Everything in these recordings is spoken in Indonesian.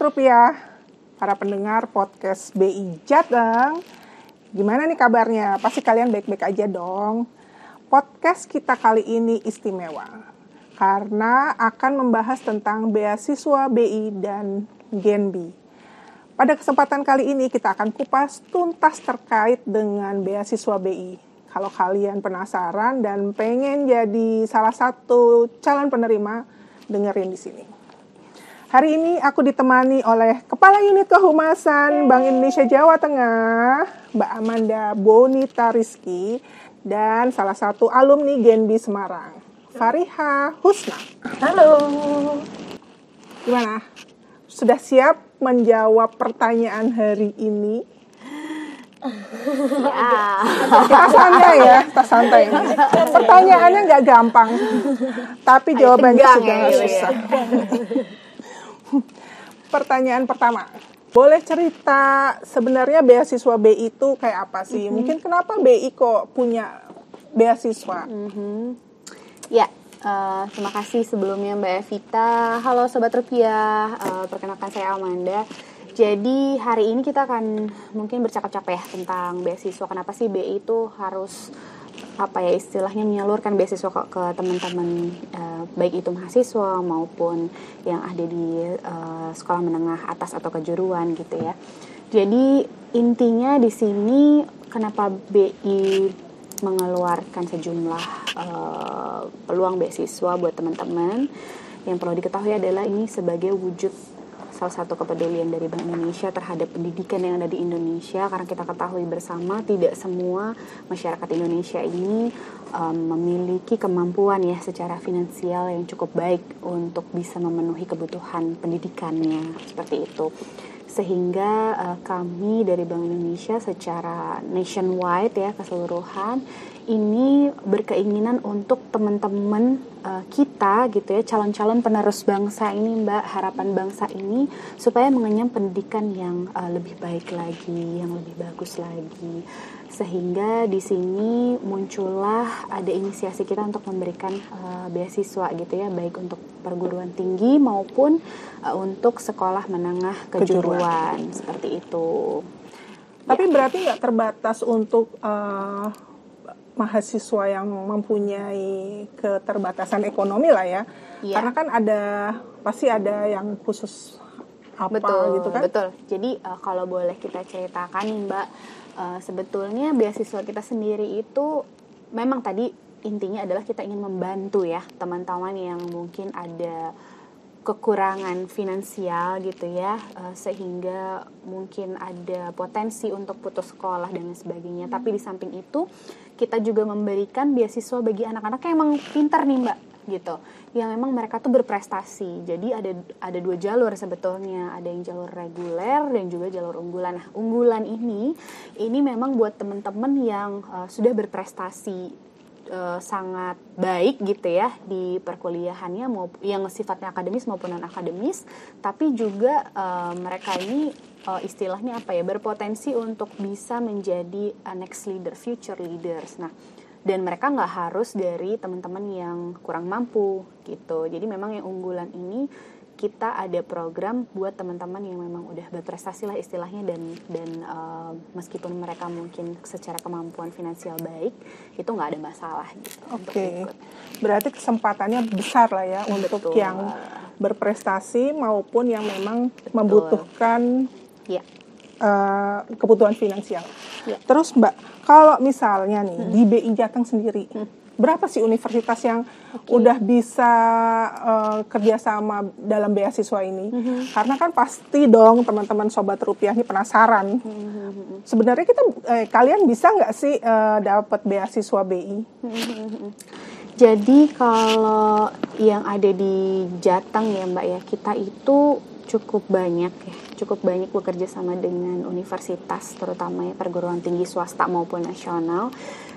Rupiah, para pendengar podcast BI Jateng. Gimana nih kabarnya? Pasti kalian baik-baik aja dong. Podcast kita kali ini istimewa karena akan membahas tentang beasiswa BI dan Genbi. Pada kesempatan kali ini kita akan kupas tuntas terkait dengan beasiswa BI. Kalau kalian penasaran dan pengen jadi salah satu calon penerima, dengerin di sini. Hari ini aku ditemani oleh Kepala Unit Kehumasan Bank Indonesia Jawa Tengah, Mbak Amanda Bonita Rizky, dan salah satu alumni Genbi Semarang, Fariha Husna. Halo. Gimana? Sudah siap menjawab pertanyaan hari ini? Ya. Kita santai ya, kita santai. Pertanyaannya nggak gampang, tapi jawabannya juga nggak susah. Pertanyaan pertama, boleh cerita sebenarnya beasiswa BI itu kayak apa sih? Mungkin kenapa BI kok punya beasiswa? Ya, terima kasih sebelumnya Mbak Evita. Halo Sobat Rupiah, perkenalkan saya Amanda. Jadi hari ini kita akan mungkin bercakap-cakap ya tentang beasiswa. Kenapa sih BI itu harus istilahnya menyalurkan beasiswa ke teman-teman, baik itu mahasiswa maupun yang ada di sekolah menengah atas atau kejuruan gitu ya. Jadi intinya di sini kenapa BI mengeluarkan sejumlah peluang beasiswa buat teman-teman. Yang perlu diketahui adalah ini sebagai wujud salah satu kepedulian dari Bank Indonesia terhadap pendidikan yang ada di Indonesia, karena kita ketahui bersama tidak semua masyarakat Indonesia ini memiliki kemampuan ya secara finansial yang cukup baik untuk bisa memenuhi kebutuhan pendidikannya seperti itu. Sehingga kami dari Bank Indonesia secara nationwide ya keseluruhan ini berkeinginan untuk teman-teman kita gitu ya, calon-calon penerus bangsa ini Mbak, harapan bangsa ini supaya mengenyam pendidikan yang lebih baik lagi, yang lebih bagus lagi. Sehingga di sini muncullah ada inisiasi kita untuk memberikan beasiswa gitu ya, baik untuk perguruan tinggi maupun untuk sekolah menengah kejuruan seperti itu. Tapi ya. Berarti nggak terbatas untuk mahasiswa yang mempunyai keterbatasan ekonomi lah ya. Karena kan pasti ada yang khusus apa gitu kan. Betul. Jadi kalau boleh kita ceritakan nih Mbak, sebetulnya beasiswa kita sendiri itu memang tadi intinya adalah kita ingin membantu ya teman-teman yang mungkin ada kekurangan finansial gitu ya, sehingga mungkin ada potensi untuk putus sekolah dan sebagainya. Tapi di samping itu kita juga memberikan beasiswa bagi anak-anak yang emang pintar nih Mbak gitu, yang memang mereka tuh berprestasi. Jadi ada dua jalur sebetulnya, ada yang jalur reguler dan juga jalur unggulan. Nah, unggulan ini memang buat teman-teman yang sudah berprestasi sangat baik gitu ya di perkuliahannya, yang sifatnya akademis maupun non akademis, tapi juga mereka ini istilahnya berpotensi untuk bisa menjadi next leader, future leaders. Nah, dan mereka nggak harus dari teman-teman yang kurang mampu gitu. Jadi memang yang unggulan ini kita ada program buat teman-teman yang memang udah berprestasi lah istilahnya, dan meskipun mereka mungkin secara kemampuan finansial baik, itu nggak ada masalah gitu. Oke. Berarti kesempatannya besar lah ya untuk yang berprestasi maupun yang memang membutuhkan kebutuhan finansial. Ya. Terus Mbak, kalau misalnya nih di BI Jateng sendiri, berapa sih universitas yang udah bisa kerjasama dalam beasiswa ini? Karena kan pasti dong teman-teman Sobat Rupiah ini penasaran. Sebenarnya kalian bisa nggak sih dapat beasiswa BI? Jadi kalau yang ada di Jateng ya Mbak ya, kita itu cukup banyak bekerja sama dengan universitas, terutama ya perguruan tinggi swasta maupun nasional.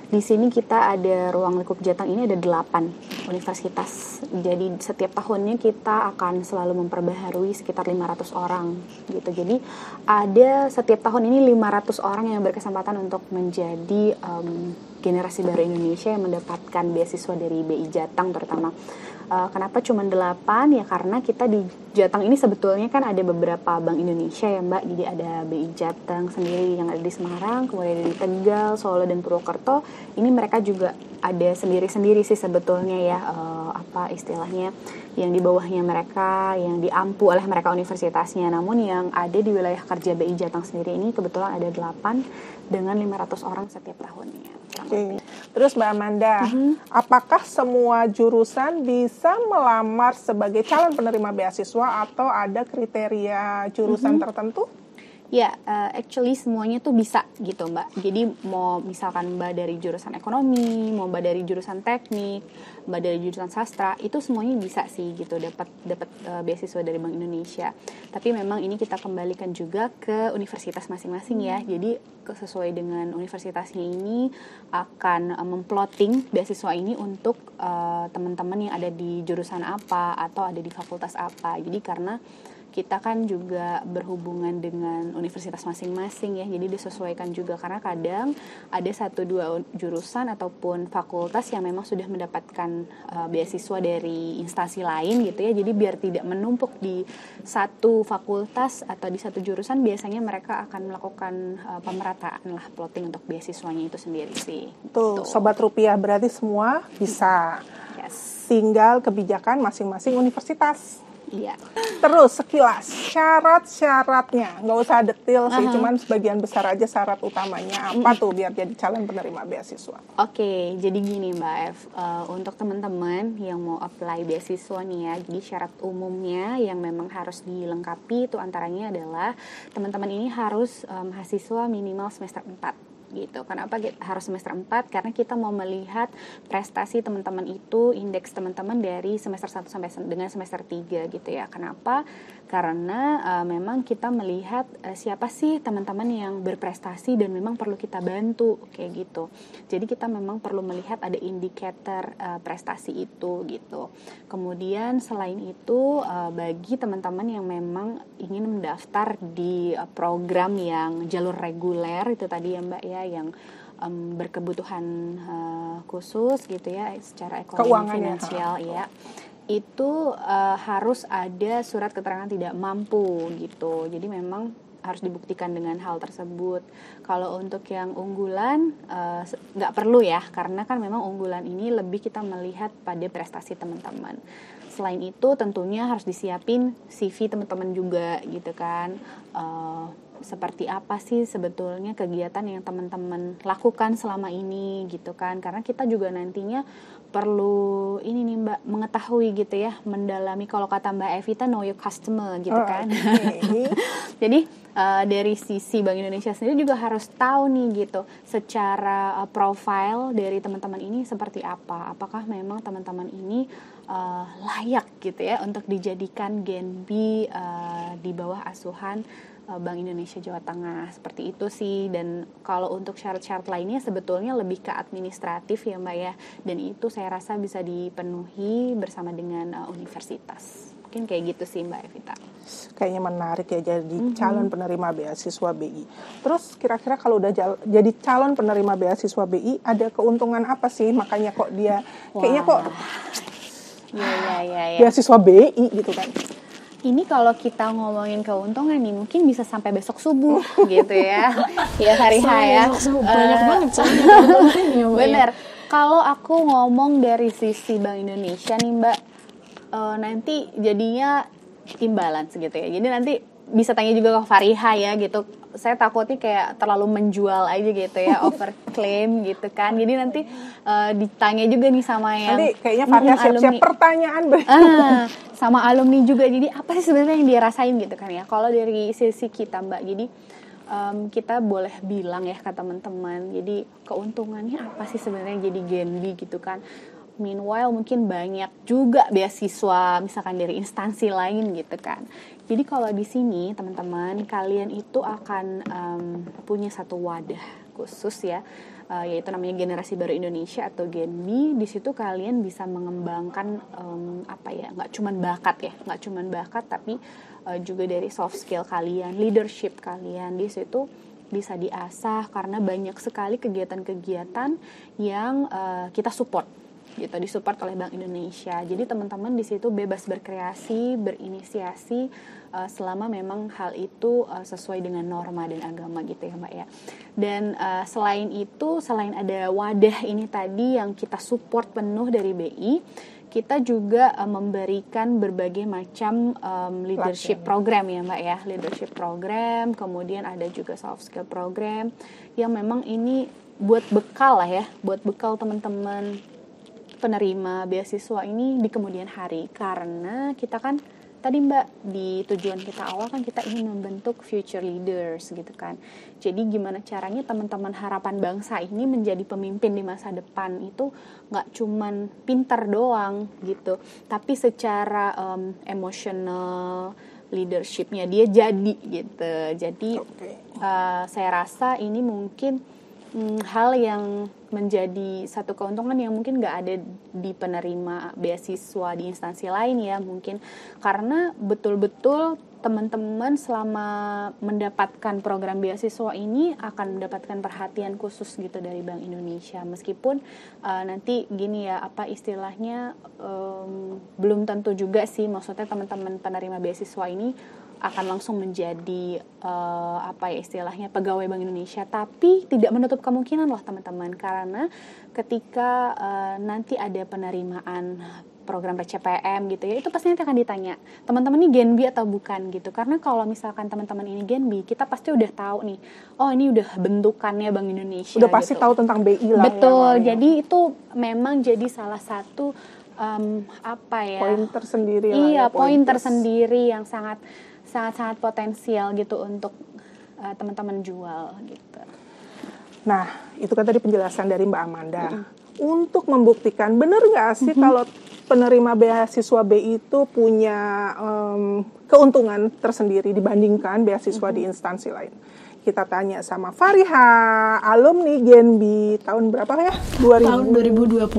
Di sini kita ada ruang lingkup Jateng ini ada 8 universitas. Jadi setiap tahunnya kita akan selalu memperbaharui sekitar 500 orang gitu. Jadi ada setiap tahun ini 500 orang yang berkesempatan untuk menjadi generasi baru Indonesia yang mendapatkan beasiswa dari BI Jateng terutama. Kenapa cuma 8? Ya karena kita di Jateng ini sebetulnya kan ada beberapa bank Indonesia ya Mbak. Jadi ada BI Jateng sendiri yang ada di Semarang, kemudian ada di Tegal, Solo, dan Purwokerto. Ini mereka juga ada sendiri-sendiri sih sebetulnya ya, apa istilahnya, yang di bawahnya mereka, yang diampu oleh mereka universitasnya. Namun yang ada di wilayah kerja BI Jateng sendiri ini kebetulan ada 8 dengan 500 orang setiap tahunnya. Oke. Terus Mbak Amanda, apakah semua jurusan bisa melamar sebagai calon penerima beasiswa atau ada kriteria jurusan tertentu? Ya, actually semuanya tuh bisa gitu Mbak. Jadi mau misalkan Mbak dari jurusan ekonomi, mau Mbak dari jurusan teknik, Mbak dari jurusan sastra, itu semuanya bisa sih gitu dapat beasiswa dari Bank Indonesia. Tapi memang ini kita kembalikan juga ke universitas masing-masing ya. Jadi sesuai dengan universitasnya ini akan memplotting beasiswa ini untuk teman-teman yang ada di jurusan apa atau ada di fakultas apa. Jadi karena kita kan juga berhubungan dengan universitas masing-masing ya, jadi disesuaikan juga karena kadang ada 1-2 jurusan ataupun fakultas yang memang sudah mendapatkan beasiswa dari instansi lain gitu ya, jadi biar tidak menumpuk di satu fakultas atau di satu jurusan, biasanya mereka akan melakukan pemerataan lah, plotting untuk beasiswanya itu sendiri sih. Tuh, Sobat Rupiah, berarti semua bisa. Yes. Tinggal kebijakan masing-masing universitas. Iya. Terus sekilas syarat-syaratnya, nggak usah detail sih, cuman sebagian besar aja syarat utamanya apa tuh biar jadi calon penerima beasiswa. Oke, jadi gini Mbak F, untuk teman-teman yang mau apply beasiswa nih ya, jadi syarat umumnya yang memang harus dilengkapi itu antaranya adalah teman-teman ini harus mahasiswa minimal semester 4. Gitu. Kenapa harus semester 4? Karena kita mau melihat prestasi teman-teman itu, indeks teman-teman dari semester 1 sampai dengan semester 3 gitu ya. Kenapa? Karena memang kita melihat siapa sih teman-teman yang berprestasi dan memang perlu kita bantu kayak gitu. Jadi kita memang perlu melihat ada indikator prestasi itu gitu. Kemudian selain itu bagi teman-teman yang memang ingin mendaftar di program yang jalur reguler itu tadi ya Mbak ya, yang berkebutuhan khusus gitu ya secara ekonomi finansial ya, itu harus ada surat keterangan tidak mampu gitu. Jadi memang harus dibuktikan dengan hal tersebut. Kalau untuk yang unggulan nggak perlu ya, karena kan memang unggulan ini lebih kita melihat pada prestasi teman-teman. Selain itu tentunya harus disiapin CV teman-teman juga gitu kan. Seperti apa sih sebetulnya kegiatan yang teman-teman lakukan selama ini gitu kan, karena kita juga nantinya perlu ini nih Mbak, mengetahui gitu ya, mendalami, kalau kata Mbak Evita, know your customer gitu kan. Okay. Jadi dari sisi Bank Indonesia sendiri juga harus tahu nih gitu secara profile dari teman-teman ini seperti apa, apakah memang teman-teman ini layak gitu ya untuk dijadikan Gen B di bawah asuhan Bank Indonesia Jawa Tengah, seperti itu sih. Dan kalau untuk syarat-syarat lainnya sebetulnya lebih ke administratif ya Mbak ya, dan itu saya rasa bisa dipenuhi bersama dengan universitas. Mungkin kayak gitu sih Mbak Evita. Kayaknya menarik ya jadi calon penerima beasiswa BI. Terus kira-kira kalau udah jadi calon penerima beasiswa BI ada keuntungan apa sih? Makanya kok dia kayaknya kok ya. beasiswa BI gitu kan. Ini kalau kita ngomongin keuntungan nih mungkin bisa sampai besok subuh gitu ya. Ya hari H ya. Banyak banget soalnya. Bener. Kalau aku ngomong dari sisi Bank Indonesia nih Mbak, nanti jadinya imbalance gitu ya. Jadi nanti bisa tanya juga ke Fariha ya gitu. Saya takutnya kayak terlalu menjual aja gitu ya, overclaim gitu kan. Jadi nanti ditanya juga nih sama yang nanti kayaknya Fariha siap-siap pertanyaan sama alumni juga. Jadi apa sih sebenarnya yang dia rasain gitu kan ya. Kalau dari sisi kita Mbak, jadi kita boleh bilang ya ke teman-teman, jadi keuntungannya apa sih sebenarnya jadi Gen B gitu kan. Meanwhile mungkin banyak juga beasiswa misalkan dari instansi lain gitu kan. Jadi kalau di sini teman-teman, kalian itu akan punya satu wadah khusus ya, yaitu namanya Generasi Baru Indonesia atau Gen B. Di situ kalian bisa mengembangkan nggak cuman bakat tapi juga dari soft skill kalian, leadership kalian. Di situ bisa diasah karena banyak sekali kegiatan-kegiatan yang kita support gitu, disupport oleh Bank Indonesia. Jadi teman-teman di situ bebas berkreasi, berinisiasi selama memang hal itu sesuai dengan norma dan agama gitu ya Mbak ya. Dan selain itu, selain ada wadah ini tadi yang kita support penuh dari BI, kita juga memberikan berbagai macam leadership program ya Mbak ya, leadership program, kemudian ada juga soft skill program yang memang ini buat bekal lah ya, buat bekal teman-teman penerima beasiswa ini di kemudian hari. Karena kita kan tadi Mbak, di tujuan kita awal kan kita ingin membentuk future leaders gitu kan. Jadi gimana caranya teman-teman harapan bangsa ini menjadi pemimpin di masa depan itu gak cuman pinter doang gitu, tapi secara emotional leadershipnya dia jadi gitu. Jadi saya rasa ini mungkin hal yang menjadi satu keuntungan yang mungkin nggak ada di penerima beasiswa di instansi lain ya mungkin, karena betul-betul teman-teman selama mendapatkan program beasiswa ini akan mendapatkan perhatian khusus gitu dari Bank Indonesia, meskipun nanti gini ya, apa istilahnya, belum tentu juga sih, maksudnya teman-teman penerima beasiswa ini akan langsung menjadi apa ya istilahnya pegawai Bank Indonesia, tapi tidak menutup kemungkinan loh teman-teman, karena ketika nanti ada penerimaan program PCPM gitu ya, itu pasti nanti akan ditanya teman-teman ini Gen B atau bukan gitu, karena kalau misalkan teman-teman ini Gen B, kita pasti udah tahu nih, oh ini udah bentukannya Bank Indonesia, udah pasti gitu. Tahu tentang BI lah. Betul, ya, jadi itu memang jadi salah satu apa ya, poin tersendiri lah. Iya, ya, poin tersendiri yang sangat potensial gitu untuk teman-teman jual gitu. Nah, itu kan tadi penjelasan dari Mbak Amanda. Untuk membuktikan, benar nggak sih kalau penerima beasiswa BI itu punya keuntungan tersendiri dibandingkan beasiswa di instansi lain? Kita tanya sama Fariha, alumni Gen B tahun berapa ya? Tahun 2021.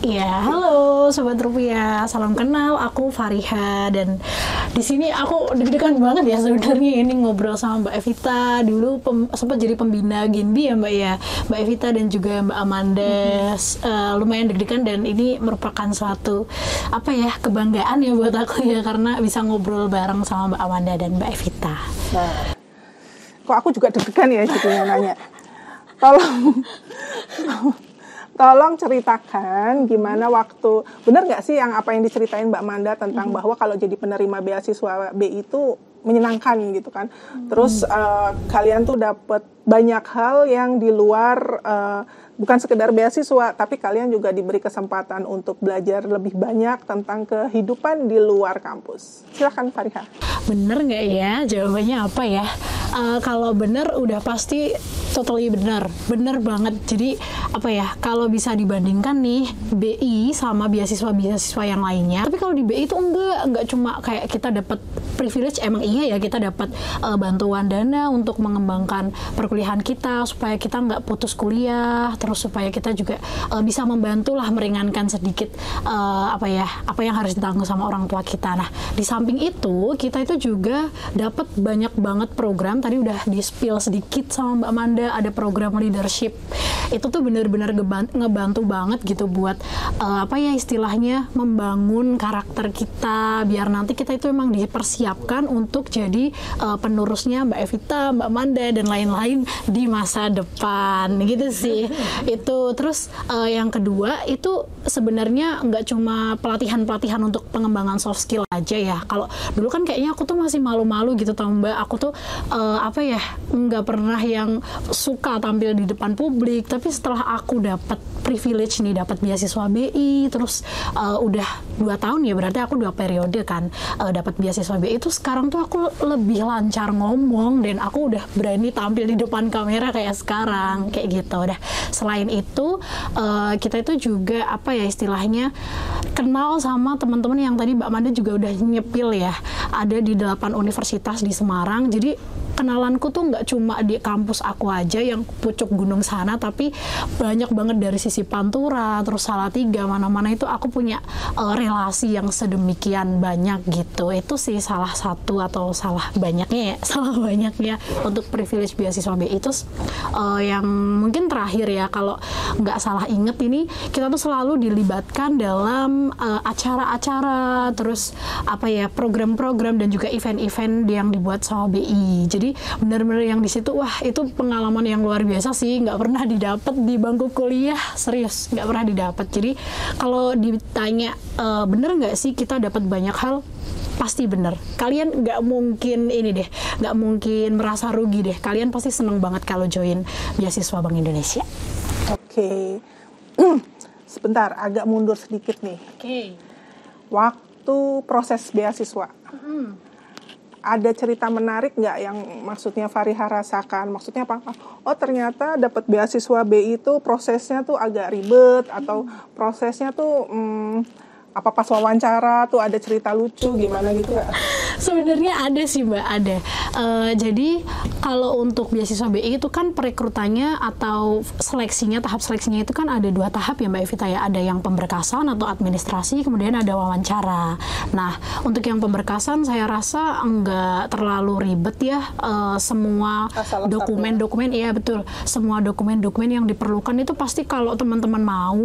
Iya, halo Sobat Rupiah, salam kenal, aku Fariha, dan di sini aku deg-degan banget ya sebenarnya ini ngobrol sama Mbak Evita. Dulu sempat jadi pembina Gen B ya Mbak ya, Mbak Evita dan juga Mbak Amanda. Lumayan deg-degan, dan ini merupakan suatu apa ya, kebanggaan ya buat aku ya, karena bisa ngobrol bareng sama Mbak Amanda dan Mbak Evita. Nah, kok aku juga deg-degan ya jadinya nanya. Tolong ceritakan gimana waktu, benar nggak sih yang apa yang diceritain Mbak Amanda tentang bahwa kalau jadi penerima beasiswa BI itu menyenangkan gitu kan. Terus kalian tuh dapat banyak hal yang di luar bukan sekedar beasiswa, tapi kalian juga diberi kesempatan untuk belajar lebih banyak tentang kehidupan di luar kampus. Silakan Fariha. Bener nggak ya? Jawabannya apa ya? Kalau bener udah pasti totally bener banget. Jadi apa ya? Kalau bisa dibandingkan nih BI sama beasiswa yang lainnya. Tapi kalau di BI itu enggak cuma kayak kita dapat privilege, emang iya ya kita dapat bantuan dana untuk mengembangkan perkuliahan kita supaya kita nggak putus kuliah, terus supaya kita juga bisa membantu lah meringankan sedikit apa yang harus ditanggung sama orang tua kita. Nah, di samping itu kita itu juga dapat banyak banget program. Tadi udah di-spill sedikit sama Mbak Amanda, ada program leadership. Itu tuh benar-benar ngebantu banget gitu buat apa ya istilahnya membangun karakter kita, biar nanti kita itu memang dipersiapkan untuk jadi penerusnya Mbak Evita, Mbak Amanda dan lain-lain di masa depan gitu sih. Itu terus yang kedua itu sebenarnya nggak cuma pelatihan untuk pengembangan soft skill aja ya. Kalau dulu kan kayaknya aku tuh masih malu-malu gitu tau Mbak, aku tuh apa ya nggak pernah yang suka tampil di depan publik. Tapi setelah aku dapat privilege nih, dapat beasiswa BI, terus udah 2 tahun ya, berarti aku 2 periode kan dapat beasiswa BI, itu sekarang tuh aku lebih lancar ngomong dan aku udah berani tampil di depan kamera kayak sekarang kayak gitu. Udah selain itu kita itu juga apa ya istilahnya kenal sama teman-teman yang tadi Mbak Amanda juga udah nyepil ya, ada di 8 universitas di Semarang. Jadi kenalanku tuh nggak cuma di kampus aku aja yang pucuk gunung sana, tapi banyak banget dari sisi Pantura, terus Salatiga, mana-mana itu aku punya relasi yang sedemikian banyak gitu. Itu sih salah satu atau salah banyaknya untuk privilege beasiswa BI. Itu yang mungkin terakhir ya, kalau nggak salah inget ini kita tuh selalu dilibatkan dalam acara-acara, terus program-program dan juga event-event yang dibuat sama BI. Jadi benar-benar yang di situ, wah itu pengalaman yang luar biasa sih, nggak pernah didapat di bangku kuliah, serius nggak pernah didapat. Jadi kalau ditanya bener nggak sih kita dapat banyak hal, pasti bener. Kalian nggak mungkin nggak mungkin merasa rugi deh. Kalian pasti seneng banget kalau join beasiswa Bank Indonesia. Oke. Sebentar, agak mundur sedikit nih. Oke. Waktu proses beasiswa, ada cerita menarik nggak yang maksudnya Fariha rasakan? Maksudnya apa? Oh ternyata dapat beasiswa BI itu prosesnya tuh agak ribet, atau prosesnya tuh pas wawancara tuh ada cerita lucu gimana gitu nggak? Sebenarnya ada sih Mbak, ada. Jadi kalau untuk beasiswa BI itu kan perekrutannya atau seleksinya, tahap seleksinya itu kan ada 2 tahap ya Mbak Evita ya. Ada yang pemberkasan atau administrasi, kemudian ada wawancara. Nah, untuk yang pemberkasan saya rasa enggak terlalu ribet ya. Semua dokumen-dokumen, iya betul. Semua dokumen-dokumen yang diperlukan itu pasti kalau teman-teman mau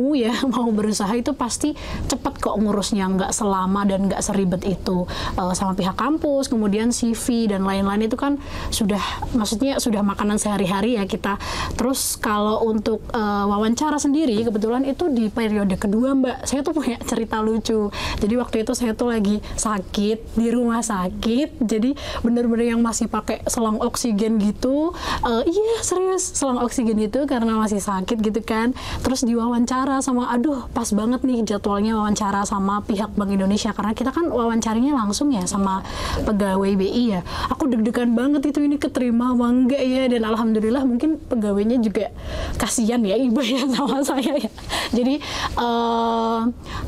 berusaha itu pasti cepat kok ngurusnya, nggak selama dan nggak seribet itu. Sama pihak kampus, kemudian CV dan lain-lain itu kan sudah makanan sehari-hari ya kita. Terus kalau untuk wawancara sendiri, kebetulan itu di periode kedua Mbak, saya tuh punya cerita lucu. Jadi waktu itu saya tuh lagi sakit di rumah sakit, jadi bener-bener yang masih pakai selang oksigen gitu. Iya serius, selang oksigen itu karena masih sakit gitu kan. Terus diwawancara sama, pas banget nih jadwalnya wawancara sama pihak Bank Indonesia, karena kita kan wawancaranya langsung ya sama pegawai BI ya. Aku deg-degan banget itu, ini keterima apa enggak ya, dan alhamdulillah mungkin pegawainya juga kasihan ya Ibu ya sama saya ya. Jadi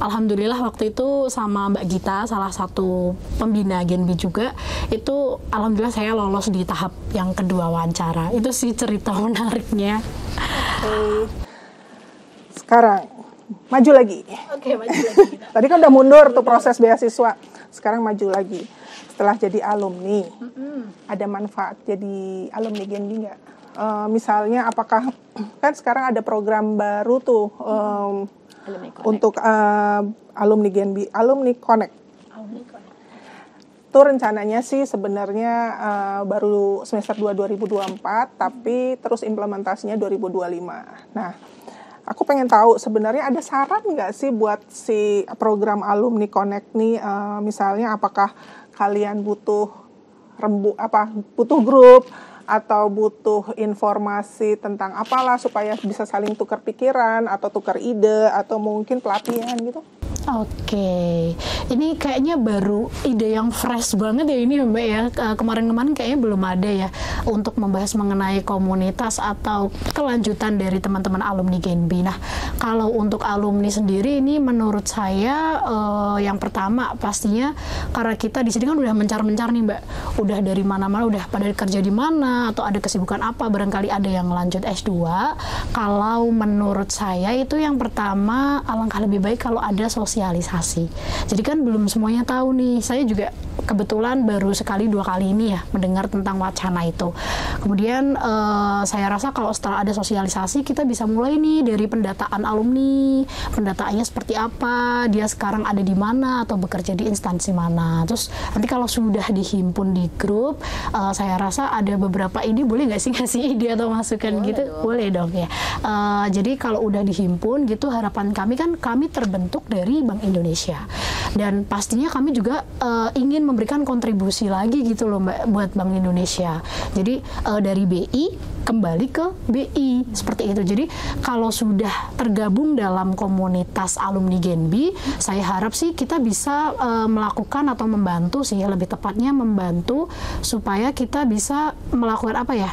alhamdulillah waktu itu sama Mbak Gita, salah satu pembina Genbi juga, itu alhamdulillah saya lolos di tahap yang kedua wawancara. Itu sih cerita menariknya. Oke. Sekarang maju lagi. Oke, maju lagi. Tadi kan udah mundur tuh proses beasiswa. Sekarang maju lagi. Setelah jadi alumni, ada manfaat jadi alumni Genbi nggak? Misalnya apakah kan sekarang ada program baru tuh untuk alumni Genbi, Alumni Connect. Itu rencananya sih sebenarnya baru semester 2 2024, tapi terus implementasinya 2025. Nah, aku pengen tahu sebenarnya ada saran nggak sih buat si program Alumni Connect nih, misalnya apakah kalian butuh butuh grup atau butuh informasi tentang apalah supaya bisa saling tukar pikiran atau tukar ide atau mungkin pelatihan gitu? Oke, ini kayaknya baru ide yang fresh banget ya ini Mbak ya. Kemarin-kemarin kayaknya belum ada ya untuk membahas mengenai komunitas atau kelanjutan dari teman-teman alumni Genbi. Nah, kalau untuk alumni sendiri ini menurut saya yang pertama pastinya karena kita di sini kan udah mencar-mencar nih Mbak. Udah dari mana-mana, udah pada kerja di mana atau ada kesibukan apa, barangkali ada yang lanjut S2. Kalau menurut saya itu yang pertama alangkah lebih baik kalau ada sosialisasi. Jadi kan belum semuanya tahu nih. Saya juga kebetulan baru sekali 2 kali ini ya mendengar tentang wacana itu. Kemudian saya rasa kalau setelah ada sosialisasi kita bisa mulai nih dari pendataan alumni. Pendataannya seperti apa, dia sekarang ada di mana atau bekerja di instansi mana. Terus nanti kalau sudah dihimpun di grup, saya rasa ada beberapa ide, boleh nggak sih ngasih ide atau masukan boleh gitu? Dong. Boleh dong ya. Jadi kalau udah dihimpun gitu, harapan kami kan kami terbentuk dari Bank Indonesia, dan pastinya kami juga ingin memberikan kontribusi lagi gitu loh Mbak buat Bank Indonesia. Jadi dari BI kembali ke BI seperti itu. Jadi kalau sudah tergabung dalam komunitas alumni Genbi, saya harap sih kita bisa melakukan atau membantu sih, lebih tepatnya membantu supaya kita bisa melakukan apa ya,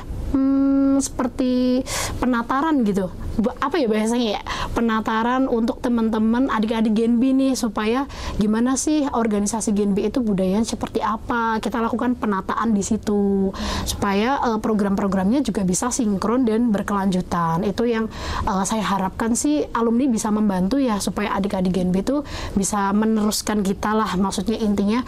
seperti penataran gitu. Apa ya bahasanya ya? Penataran untuk teman-teman adik-adik Genbi nih, supaya gimana sih organisasi Genbi itu budayanya seperti apa. Kita lakukan penataan di situ supaya program-programnya juga bisa sinkron dan berkelanjutan. Itu yang saya harapkan sih alumni bisa membantu ya, supaya adik-adik Genbi itu bisa meneruskan kita lah. Maksudnya intinya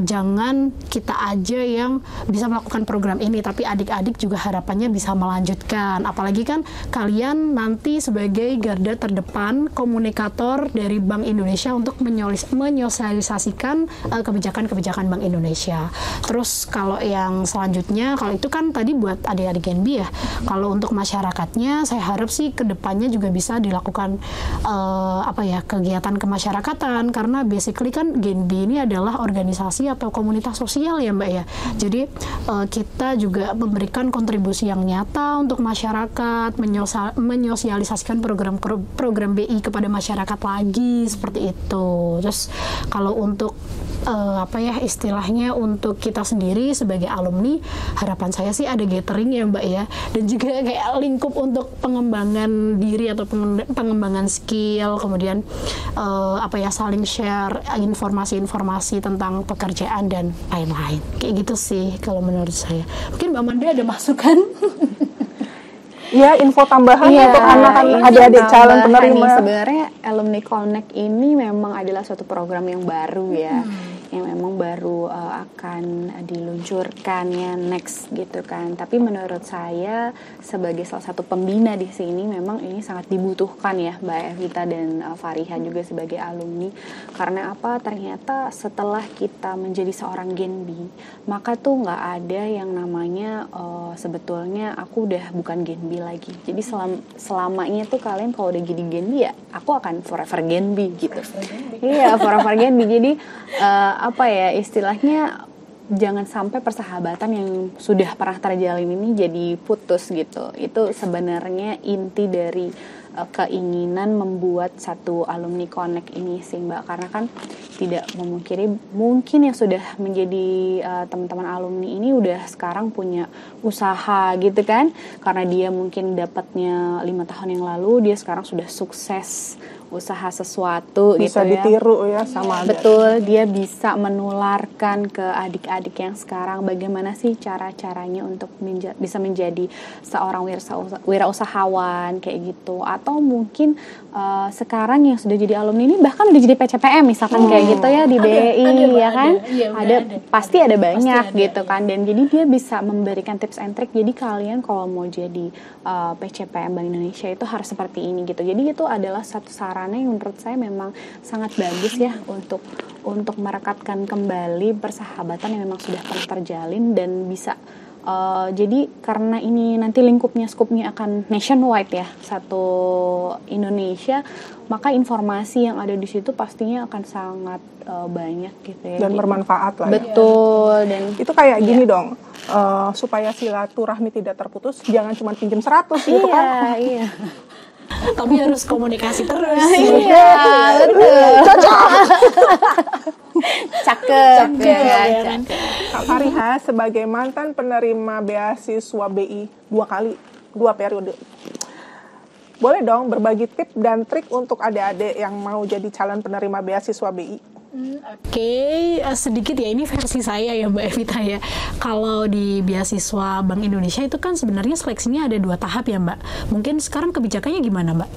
jangan kita aja yang bisa melakukan program ini, tapi adik-adik juga harapannya bisa melanjutkan. Apalagi kan kalian nanti sebagai garda terdepan komunikator dari Bank Indonesia untuk menyosialisasikan kebijakan-kebijakan Bank Indonesia. Terus kalau yang selanjutnya, kalau itu kan tadi buat adik-adik Genbi ya. Kalau untuk masyarakatnya, saya harap sih kedepannya juga bisa dilakukan kegiatan kemasyarakatan, karena basically kan Genbi ini adalah organisasi atau komunitas sosial ya Mbak ya. Jadi kita juga memberikan kontribusi yang nyata untuk masyarakat, menyosialisasikan program BI kepada masyarakat lagi, seperti itu. Terus kalau untuk istilahnya untuk kita sendiri sebagai alumni, harapan saya sih ada gathering ya Mbak ya, dan juga kayak lingkup untuk pengembangan diri atau pengembangan skill, kemudian saling share informasi-informasi tentang pekerjaan dan lain-lain. Kayak gitu sih kalau menurut saya. Mungkin Mbak Amanda ada masukan? Iya, info tambahan untuk anak-anak adik-adik calon penerima. Sebenarnya Alumni Connect ini memang adalah suatu program yang baru ya, yang memang baru akan diluncurkan ya next gitu kan. Tapi menurut saya sebagai salah satu pembina di sini memang ini sangat dibutuhkan ya Mbak Evita dan Fariha juga sebagai alumni. Karena apa? Ternyata setelah kita menjadi seorang Genbi, maka tuh nggak ada yang namanya sebetulnya aku udah bukan Genbi lagi. Jadi selamanya tuh kalian kalau udah jadi Genbi ya, aku akan forever Genbi gitu. Iya, forever Genbi. Jadi istilahnya jangan sampai persahabatan yang sudah pernah terjalin ini jadi putus gitu. Itu sebenarnya inti dari keinginan membuat satu Alumni Connect ini sih Mbak, karena kan tidak memungkiri mungkin yang sudah menjadi teman-teman alumni ini udah sekarang punya usaha gitu kan, karena dia mungkin dapatnya 5 tahun yang lalu, dia sekarang sudah sukses usaha sesuatu bisa gitu ya. Ditiru ya sama betul, dia bisa menularkan ke adik-adik yang sekarang bagaimana sih cara-caranya untuk bisa menjadi seorang wirausahawan kayak gitu. Atau mungkin sekarang yang sudah jadi alumni ini bahkan udah jadi PCPM misalkan kayak gitu ya di BI ya kan. Pasti ada banyak pasti gitu kan. Dan jadi dia bisa memberikan tips and trick. Jadi kalian kalau mau jadi PCPM Bank Indonesia itu harus seperti ini gitu. Jadi itu adalah satu sarana yang menurut saya memang sangat bagus ya untuk merekatkan kembali persahabatan yang memang sudah pernah terjalin dan bisa jadi karena ini nanti skupnya akan nationwide ya, satu Indonesia, maka informasi yang ada di situ pastinya akan sangat banyak gitu ya. Dan bermanfaat lah. Betul. Dan itu kayak gini dong, supaya silaturahmi tidak terputus, jangan cuma pinjam 100 gitu kan. Iya. Tapi harus komunikasi terus. Iya, betul. Cocok. Cakep. Kak Fariha sebagai mantan penerima beasiswa BI 2 periode, boleh dong berbagi tips dan trik untuk adik-adik yang mau jadi calon penerima beasiswa BI? Oke, sedikit ya, ini versi saya ya Mbak Evita ya. Kalau di beasiswa Bank Indonesia itu kan sebenarnya seleksinya ada 2 tahap ya Mbak. Mungkin sekarang kebijakannya gimana Mbak?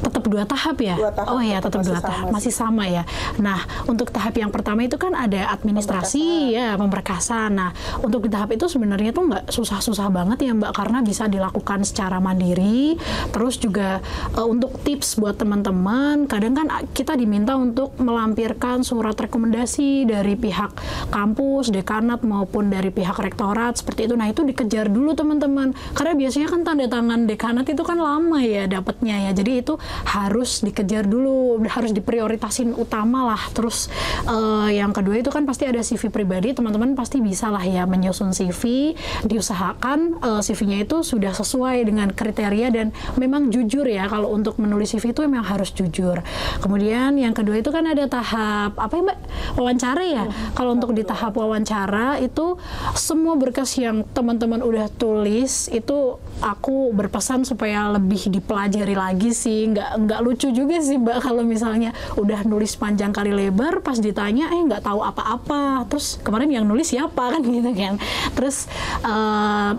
Tetap 2 tahap ya? 2 tahap. Oh ya, tetap 2 tahap. Masih sama ya. Nah, untuk tahap yang pertama itu kan ada administrasi ya, pemberkasan. Nah, untuk di tahap itu sebenarnya tuh nggak susah-susah banget ya Mbak, karena bisa dilakukan secara mandiri. Terus juga untuk tips buat teman-teman, kadang kan kita diminta untuk melampirkan surat rekomendasi dari pihak kampus, dekanat maupun dari pihak rektorat seperti itu. Nah, itu dikejar dulu teman-teman. Karena biasanya kan tanda tangan dekanat itu kan lama ya dapatnya ya. Jadi itu harus dikejar dulu, harus diprioritasin utama lah. Terus yang kedua itu kan pasti ada CV pribadi, teman-teman pasti bisa lah ya menyusun CV, diusahakan CV-nya itu sudah sesuai dengan kriteria dan memang jujur ya. Kalau untuk menulis CV itu memang harus jujur. Kemudian yang kedua itu kan ada tahap apa ya Mbak? Wawancara ya. Kalau untuk di tahap wawancara itu semua berkas yang teman-teman udah tulis itu aku berpesan supaya lebih dipelajari lagi sih. Nggak lucu juga sih Mbak kalau misalnya udah nulis panjang kali lebar pas ditanya nggak tahu apa-apa. Terus kemarin yang nulis siapa kan gitu kan. Terus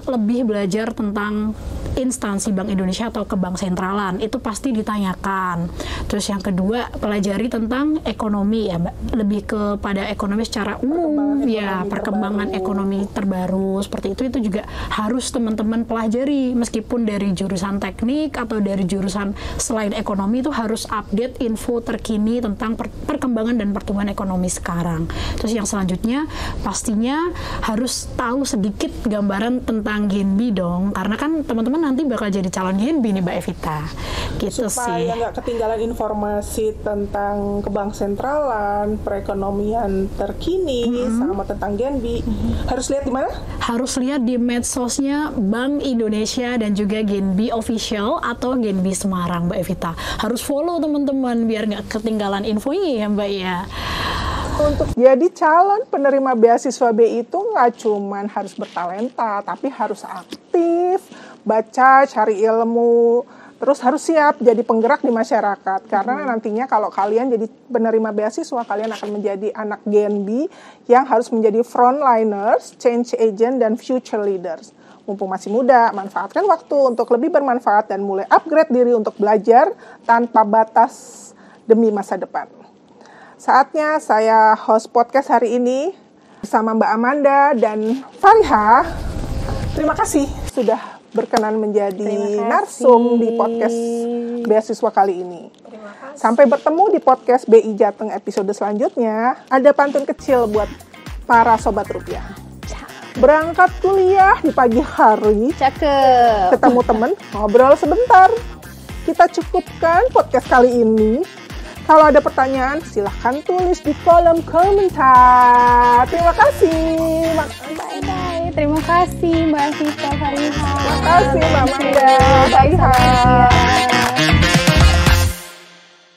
lebih belajar tentang instansi Bank Indonesia atau ke Bank Sentralan itu pasti ditanyakan. Terus yang kedua pelajari tentang ekonomi ya Mbak, lebih kepada ekonomi secara umum ya, perkembangan ekonomi terbaru seperti itu juga harus teman-teman pelajari meskipun dari jurusan teknik atau dari jurusan selain ekonomi itu harus update info terkini tentang perkembangan dan pertumbuhan ekonomi sekarang. Terus yang selanjutnya pastinya harus tahu sedikit gambaran tentang Genbi dong, karena kan teman-teman nanti bakal jadi calon Genbi nih Mbak Evita. Gitu supaya sih. nggak ketinggalan informasi tentang ke Bank Sentralan, perekonomian terkini, sama tentang Genbi. Harus lihat di mana? Harus lihat di medsosnya Bank Indonesia dan juga Genbi Official atau Genbi Semarang Mbak Evita. Harus follow teman-teman biar nggak ketinggalan infonya ya Mbak ya. Untuk jadi calon penerima beasiswa BI itu nggak cuman harus bertalenta, tapi harus aktif, baca, cari ilmu, terus harus siap jadi penggerak di masyarakat. Karena nantinya kalau kalian jadi penerima beasiswa, kalian akan menjadi anak Genbi yang harus menjadi frontliners, change agent, dan future leaders. Mumpung masih muda, manfaatkan waktu untuk lebih bermanfaat dan mulai upgrade diri untuk belajar tanpa batas demi masa depan. Saatnya saya host podcast hari ini bersama Mbak Amanda dan Fariha. Terima kasih sudah berkenan menjadi narsum di podcast beasiswa kali ini. Sampai bertemu di podcast BI Jateng episode selanjutnya. Ada pantun kecil buat para sobat rupiah. Berangkat kuliah di pagi hari, Cakep. ketemu temen, ngobrol sebentar. Kita cukupkan podcast kali ini. Kalau ada pertanyaan, silahkan tulis di kolom komentar. Terima kasih. Bye-bye. Terima kasih Mbak Vita, Fariha. Terima kasih Mbak Amanda. Bye, Fariha.